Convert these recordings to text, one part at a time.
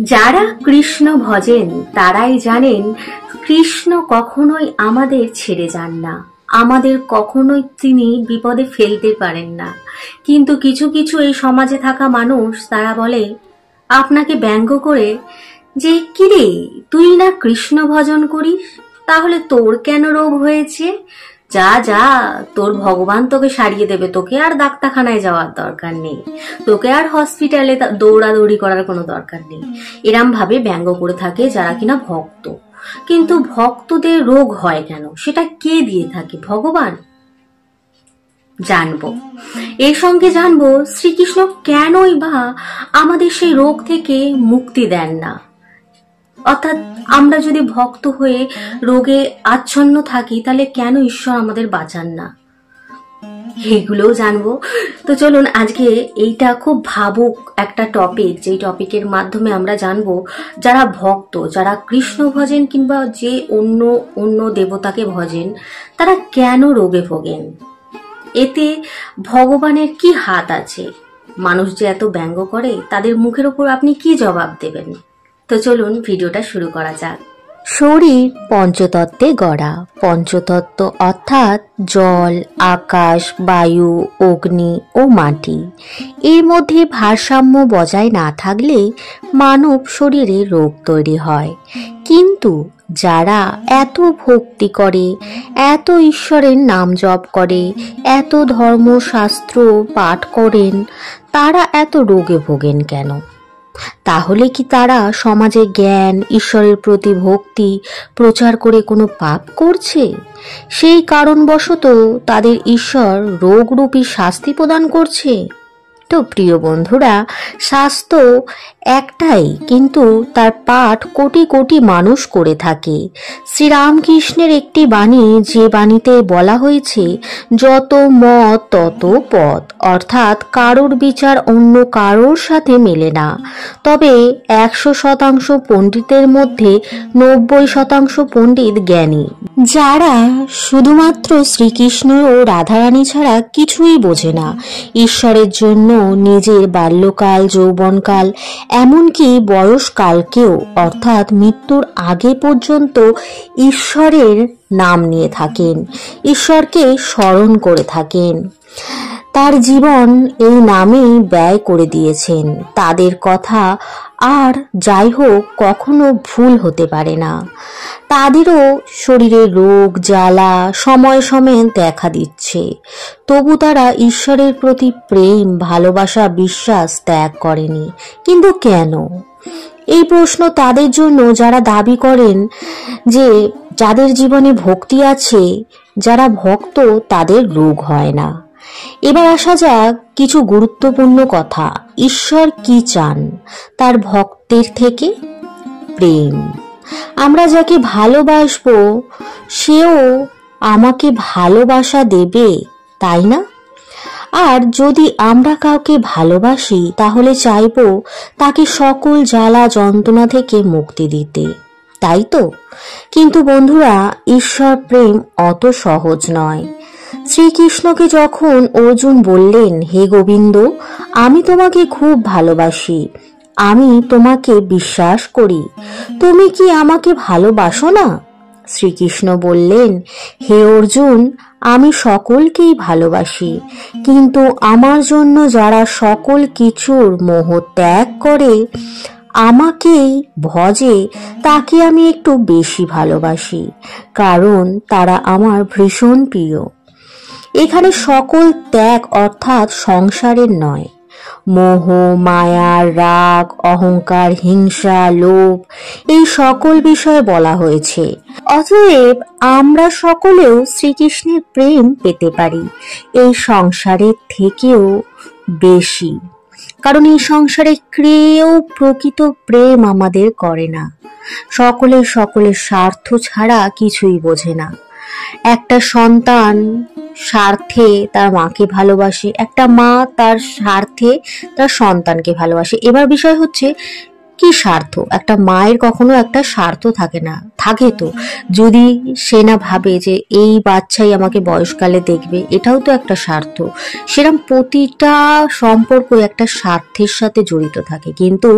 যারা কৃষ্ণ ভজেন তারাই জানেন কৃষ্ণ কখনোই আমাদের ছেড়ে যান না, আমাদের কখনোই তিনি বিপদে ফেলতে পারেন না। কিন্তু কিছু কিছু এই সমাজে থাকা মানুষ তারা বলে আপনাকে ব্যঙ্গ করে যে কিরে তুই না কৃষ্ণ ভজন করিস, তাহলে তোর কেন রোগ হয়েছে? যা যা, তোর ভগবান তোকে সারিয়ে দেবে, তোকে আর ডাক্তারখানায় যাওয়ার দরকার নেই, তোকে আর হসপিটালে দৌড়াদৌড়ি করার কোনো দরকার নেই। এরম ভাবে ব্যঙ্গ করে থাকে যারা কিনা ভক্ত। কিন্তু ভক্তদের রোগ হয় কেন, সেটা কে দিয়ে থাকে? ভগবান। জানবো এর সঙ্গে জানবো শ্রীকৃষ্ণ কেনই বা আমাদের সেই রোগ থেকে মুক্তি দেন না। অর্থাৎ আমরা যদি ভক্ত হয়ে রোগে আচ্ছন্ন থাকি তাহলে কেন ঈশ্বর আমাদের বাঁচান না, এগুলোও জানবো। তো চলুন, আজকে এইটা খুব ভাবুক একটা টপিক, যেই টপিকের মাধ্যমে আমরা জানবো যারা ভক্ত, যারা কৃষ্ণ ভজেন কিংবা যে অন্য অন্য দেবতাকে ভজেন, তারা কেন রোগে ভোগেন। এতে ভগবানের কি হাত আছে? মানুষ যে এত ব্যঙ্গ করে তাদের মুখের উপর আপনি কি জবাব দেবেন? তো চলুন ভিডিওটা শুরু করা যাক। শরীর পঞ্চতত্ত্বে গড়া। পঞ্চতত্ত্ব অর্থাৎ জল, আকাশ, বায়ু, অগ্নি ও মাটি। এর মধ্যে ভারসাম্য বজায় না থাকলে মানব শরীরে রোগ তৈরি হয়। কিন্তু যারা এত ভক্তি করে, এত ঈশ্বরের নাম জপ করে, এত ধর্মশাস্ত্র পাঠ করেন, তারা এত রোগে ভোগেন কেন? তাহলে কি তারা সমাজে জ্ঞান, ঈশ্বরের প্রতি ভক্তি প্রচার করে কোনো পাপ করছে? সেই কারণবশত তাদের ঈশ্বর রোগরূপী শাস্তি প্রদান করছে? তো প্রিয় বন্ধুরা, শাস্ত্র একটাই, কিন্তু তার পাঠ কোটি কোটি মানুষ করে থাকে। শ্রীরামকৃষ্ণের একটি বাণী, যে বাণীতে বলা হয়েছে যত মত তত পথ, অর্থাৎ কারোর বিচার অন্য কারোর সাথে মেলে না। তবে 100% পণ্ডিতের মধ্যে 90% পণ্ডিত জ্ঞানী, যারা শুধুমাত্র শ্রীকৃষ্ণ ও রাধারানী ছাড়া কিছুই বোঝে না। ঈশ্বরের জন্য নিজের বাল্যকাল, যৌবনকাল, এমনকি বয়সকালকেও, অর্থাৎ মৃত্যুর আগে পর্যন্ত ঈশ্বরের নাম নিয়ে থাকেন, ঈশ্বরকে স্মরণ করে থাকেন, তার জীবন এই নামেই ব্যয় করে দিয়েছেন। তাদের কথা আর যাই হোক কখনো ভুল হতে পারে না। তাদেরও শরীরে রোগ জ্বালা সময় সময়ে দেখা দিচ্ছে, তবু তারা ঈশ্বরের প্রতি প্রেম, ভালোবাসা, বিশ্বাস ত্যাগ করেনি। কিন্তু কেন? এই প্রশ্ন তাদের জন্য যারা দাবি করেন যে যাদের জীবনে ভক্তি আছে, যারা ভক্ত, তাদের রোগ হয় না। এবার আসা যাক কিছু গুরুত্বপূর্ণ কথা। ঈশ্বর কি চান তার ভক্তের থেকে? প্রেম। আমরা যাকে ভালোবাসবো সেও আমাকে ভালোবাসা দেবে, তাই না? আর যদি আমরা কাউকে ভালোবাসি তাহলে চাইবো তাকে সকল জ্বালা যন্ত্রণা থেকে মুক্তি দিতে, তাই তো? কিন্তু বন্ধুরা, ঈশ্বর প্রেম অত সহজ নয়। শ্রীকৃষ্ণকে যখন অর্জুন বললেন, হে গোবিন্দ, আমি তোমাকে খুব ভালোবাসি, আমি তোমাকে বিশ্বাস করি, তুমি কি আমাকে ভালোবাসো না? শ্রীকৃষ্ণ বললেন, হে অর্জুন, আমি সকলকেই ভালোবাসি, কিন্তু আমার জন্য যারা সকল কিছুর মোহ ত্যাগ করে আমাকেই ভজে, তাকে আমি একটু বেশি ভালোবাসি, কারণ তারা আমার ভীষণ প্রিয়। এখানে সকল ত্যাগ অর্থাৎ সংসারের নয়, মোহ, মায়া, রাগ, অহংকার, হিংসা, লোভ, এই সকল বিষয়ে বলা হয়েছে। অতএব আমরা সকলেও শ্রীকৃষ্ণের প্রেম পেতে পারি এই সংসারের থেকেও বেশি, কারণ এই সংসারে কেউ প্রকৃত প্রেম আমাদের করে না। সকলের স্বার্থ ছাড়া কিছুই বোঝে না। একটা সন্তান স্বার্থে তার মাকে ভালোবাসে, একটা মা তার স্বার্থে তার সন্তানকে ভালোবাসে। এবার বিষয় হচ্ছে কি স্বার্থ? একটা মায়ের কখনো একটা স্বার্থ থাকে না? থাকে তো, যদি সে না ভাবে যে এই বাচ্চাই আমাকে বয়সকালে দেখবে, এটাও তো একটা স্বার্থ। সেরকম প্রতিটা সম্পর্ক একটা স্বার্থের সাথে জড়িত থাকে। কিন্তু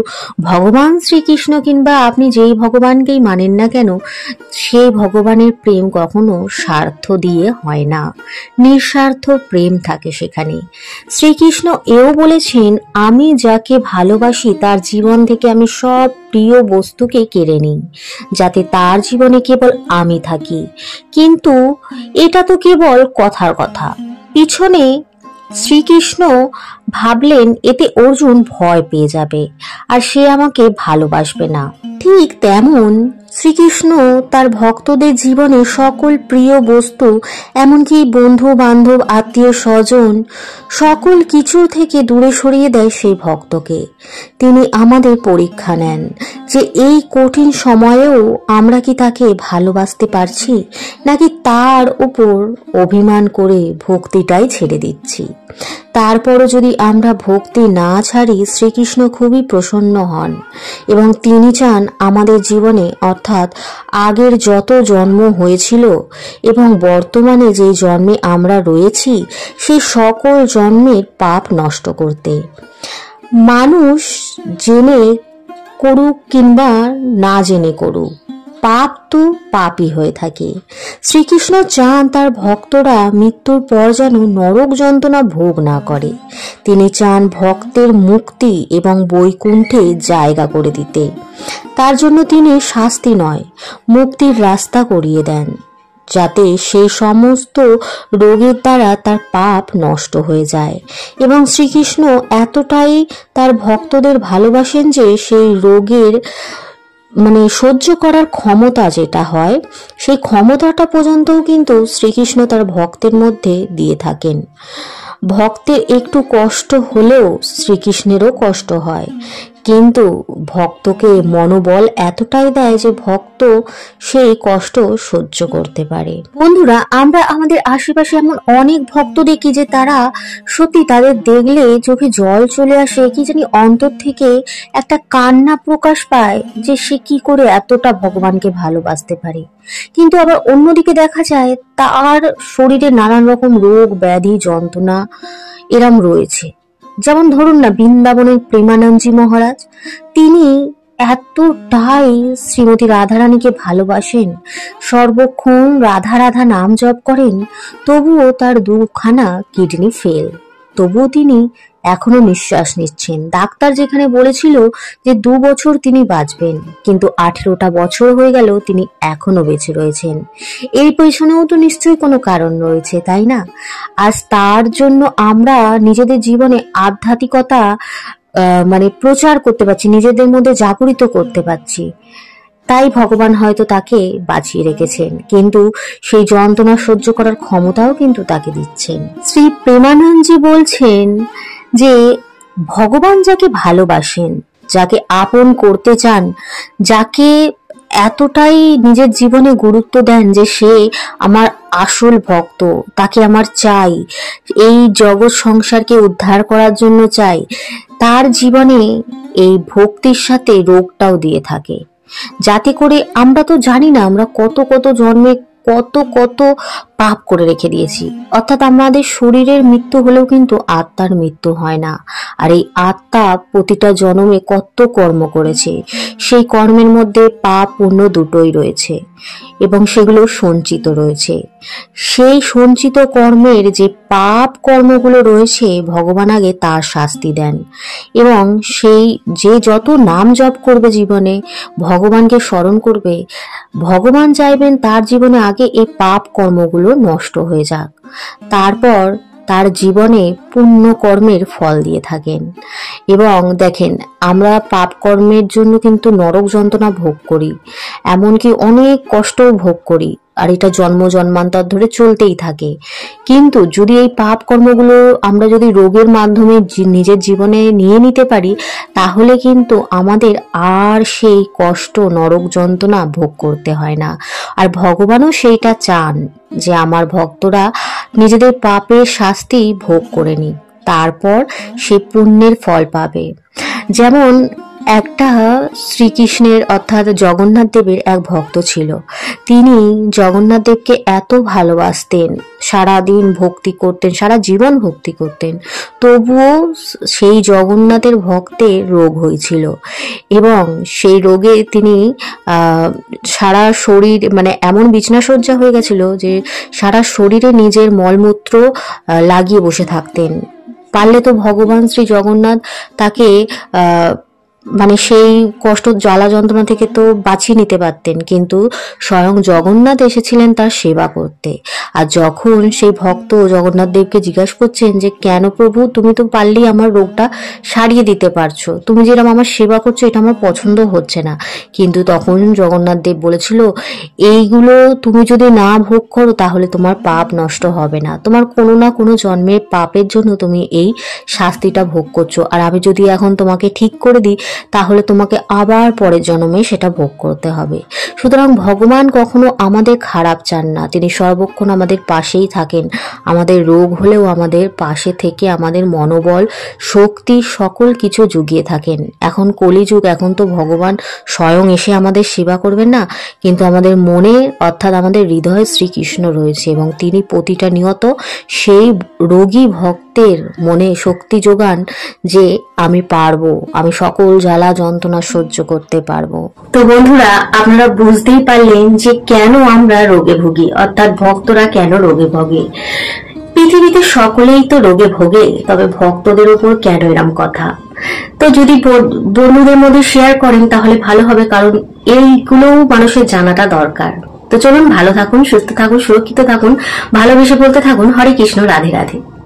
ভগবান শ্রীকৃষ্ণ কিংবা আপনি যেই ভগবানকেই মানেন না কেন, সেই ভগবানের প্রেম কখনো স্বার্থ দিয়ে হয় না, নিঃস্বার্থ প্রেম থাকে সেখানে। শ্রীকৃষ্ণ এও বলেছেন, আমি যাকে ভালোবাসি তার জীবন থেকে আমি সব প্রিয় বস্তুকে কেড়ে নিই, যাতে তার জীবনে কেবল আমি থাকি। কিন্তু এটা তো কেবল কথার কথা। পিছনে শ্রীকৃষ্ণ ভাবলেন এতে অর্জুন ভয় পেয়ে যাবে আর সে আমাকে ভালোবাসবে না। ঠিক তেমন শ্রীকৃষ্ণ তার ভক্তদের জীবনে সকল প্রিয় বস্তু, এমনকি বন্ধু বান্ধব আত্মীয় স্বজন, সকল কিছু থেকে দূরে সরিয়ে দেয় সেই ভক্তকে। তিনি আমাদের পরীক্ষা নেন যে এই কঠিন সময়েও আমরা কি তাকে ভালোবাসতে পারছি, নাকি তার উপর অভিমান করে ভক্তিটাই ছেড়ে দিচ্ছি। তারপরও যদি আমরা ভক্তি না ছাড়ি, শ্রীকৃষ্ণ খুবই প্রসন্ন হন এবং তিনি চান আমাদের জীবনে, অর্থাৎ আগের যত জন্ম হয়েছিল এবং বর্তমানে যে জন্মে আমরা রয়েছি, সেই সকল জন্মের পাপ নষ্ট করতে। মানুষ জেনে করুক কিংবা না জেনে করুক, পাপ তো পাপই হয়ে থাকে। শ্রীকৃষ্ণ চান তার ভক্তরা মৃত্যুর পর যেন নরক যন্ত্রণা ভোগ না করে। তিনি চান ভক্তের মুক্তি এবং বৈকুণ্ঠে জায়গা করে দিতে। তার জন্য তিনি শাস্তি নয়, মুক্তির রাস্তা করিয়ে দেন, যাতে সেই সমস্ত রোগের দ্বারা তার পাপ নষ্ট হয়ে যায়। এবং শ্রীকৃষ্ণ এতটাই তার ভক্তদের ভালোবাসেন যে সেই রোগের সহ্য করার ক্ষমতা যেটা হয়, সেই ক্ষমতাটা পর্যন্তও কিন্তু শ্রীকৃষ্ণ তার ভক্তের মধ্যে দিয়ে থাকেন। ভক্তের একটু কষ্ট হলেও শ্রীকৃষ্ণেরও কষ্ট হয়, কিন্তু ভক্তকে মনোবল এতটাই দেয় যে ভক্ত সেই কষ্ট সহ্য করতে পারে। বন্ধুরা, আমরা আমাদের আশেপাশে এমন অনেক ভক্ত দেখি যে তারা সত্যি, তাদের দেখলে চোখে জল চলে আসে, কি জানি অন্তর থেকে একটা কান্না প্রকাশ পায় যে সে কি করে এতটা ভগবানকে ভালোবাসতে পারে। কিন্তু আবার অন্যদিকে দেখা যায় তার শরীরে নানান রকম রোগ ব্যাধি যন্ত্রণা এরম রয়েছে। যেমন ধরুন না, বৃন্দাবনের প্রেমানন্দজি মহারাজ, তিনি এতটাই শ্রীমতী রাধারানীকে ভালোবাসেন, সর্বক্ষণ রাধা রাধা নাম জপ করেন, তবুও তার দুখানা কিডনি ফেল, তবুও তিনি এখনো নিঃশ্বাস নিচ্ছেন। ডাক্তার যেখানে বলেছিল যে 2 বছর তিনি বাঁচবেন, কিন্তু 18টা বছর হয়ে গেল তিনি এখনো বেঁচে রয়েছেন। এর পেছনেও তো নিশ্চয়ই কোনো কারণ রয়েছে, তাই না? আজ তার জন্য আমরা নিজেদের জীবনে আধ্যাত্মিকতা প্রচার করতে পারছি, নিজেদের মধ্যে জাগরিত করতে পারছি, তাই ভগবান হয়তো তাকে বাঁচিয়ে রেখেছেন। কিন্তু সেই যন্ত্রণা সহ্য করার ক্ষমতাও কিন্তু তাকে দিচ্ছেন। শ্রী প্রেমানন্দজি বলছেন যে ভগবান যাকে ভালোবাসেন, যাকে আপন করতে চান, যাকে এতটাই নিজের জীবনে গুরুত্ব দেন যে সে আমার আসল ভক্ত, তাকে আমার চাই, এই জগৎ সংসারকে উদ্ধার করার জন্য চাই, তার জীবনে এই ভক্তির সাথে রোগটাও দিয়ে থাকে, যাতে করে আমরা তো জানি না আমরা কত কত জন্মে কত কত পাপ করে রেখে দিয়েছি। অর্থাৎ আমাদের শরীরের মৃত্যু হলেও কিন্তু আত্মার মৃত্যু হয় না। আর এই আত্মা প্রতিটা জন্মে কত কর্ম করেছে, সেই কর্মের মধ্যে পাপ পুণ্য দুটোই রয়েছে এবং সেগুলো সঞ্চিত রয়েছে। সেই সঞ্চিত কর্মের যে পাপ কর্মগুলো রয়েছে, ভগবান আগে তার শাস্তি দেন এবং সেই যে যত নাম জপ করবে, জীবনে ভগবানকে স্মরণ করবে, ভগবান চাইবেন তার জীবনে আগে এই পাপ কর্মগুলো নষ্ট হয়ে যাক, তারপর তার জীবনে পুণ্য কর্মের ফল দিয়ে থাকেন। এবং দেখেন, আমরা পাপ কর্মের জন্য কিন্তু নরক যন্ত্রণা ভোগ করি, এমনকি অনেক কষ্টও ভোগ করি, আর এটা জন্ম জন্মান্তর ধরে চলতেই থাকে। কিন্তু যদি এই পাপ কর্মগুলো আমরা যদি রোগের মাধ্যমে নিজের জীবনে নিয়ে নিতে পারি, তাহলে কিন্তু আমাদের আর সেই কষ্ট নরক যন্ত্রণা ভোগ করতে হয় না। আর ভগবানও সেইটা চান যে আমার ভক্তরা নিজেদের পাপের শাস্তি ভোগ করে নিক, তারপর সে পুণ্যের ফল পাবে। যেমন একটা শ্রীকৃষ্ণের অর্থাৎ জগন্নাথ দেবের এক ভক্ত ছিল। তিনি জগন্নাথ দেবকে এত ভালোবাসতেন, সারাদিন ভক্তি করতেন, সারা জীবন ভক্তি করতেন, তবুও সেই জগন্নাথের ভক্তের রোগ হয়েছিল এবং সেই রোগে তিনি সারা শরীর মানে এমন বিছনাসজ্জা হয়ে গেছিল যে সারা শরীরে নিজের মলমূত্র লাগিয়ে বসে থাকতেন। পারলে তো ভগবান শ্রী জগন্নাথ তাকে মানে সেই কষ্ট জ্বালা যন্ত্রণা থেকে তো বাঁচিয়ে নিতে পারতেন, কিন্তু স্বয়ং জগন্নাথ এসেছিলেন তার সেবা করতে। আর যখন সেই ভক্ত জগন্নাথ দেবকে জিজ্ঞাসা করছেন যে কেন প্রভু, তুমি তো পারলেই আমার রোগটা সারিয়ে দিতে পারছো, তুমি যেরকম আমার সেবা করছো এটা আমার পছন্দ হচ্ছে না, কিন্তু তখন জগন্নাথ দেব বলেছিল এইগুলো তুমি যদি না ভোগ করো তাহলে তোমার পাপ নষ্ট হবে না, তোমার কোনো না কোনো জন্মের পাপের জন্য তুমি এই শাস্তিটা ভোগ করছো, আর আমি যদি এখন তোমাকে ঠিক করে দিই তাহলে তোমাকে আবার পরের জন্মে সেটা ভোগ করতে হবে। সুতরাং ভগবান কখনো আমাদের খারাপ চান না, তিনি সর্বক্ষণ আমাদের পাশেই থাকেন, আমাদের রোগ হলেও আমাদের পাশে থেকে আমাদের মনোবল শক্তি সকল কিছু জুগিয়ে থাকেন। এখন কলিযুগ, এখন তো ভগবান স্বয়ং এসে আমাদের সেবা করবেন না, কিন্তু আমাদের মনে অর্থাৎ আমাদের হৃদয়ে শ্রীকৃষ্ণ রয়েছে এবং তিনি প্রতিটা নিয়ত সেই রোগী ভক্তের মনে শক্তি যোগান যে আমি পারবো, আমি সকল জ্বালা যন্ত্রণা সহ্য করতে পারবো। তো বন্ধুরা, আপনারা বুঝতেই পারলেন যে কেন আমরা রোগে ভুগি, অর্থাৎ ভক্তরা কেন রোগে ভোগে। পৃথিবীতে সকলেই তো রোগে ভোগে, তবে ভক্তদের উপর কেন এরম কথা। তো যদি বন্ধুদের মধ্যে শেয়ার করেন তাহলে ভালো হবে, কারণ এইগুলোও মানুষের জানাটা দরকার। তো চলুন, ভালো থাকুন, সুস্থ থাকুন, সুরক্ষিত থাকুন, ভালোবেসে বলতে থাকুন হরে কৃষ্ণ, রাধে রাধে।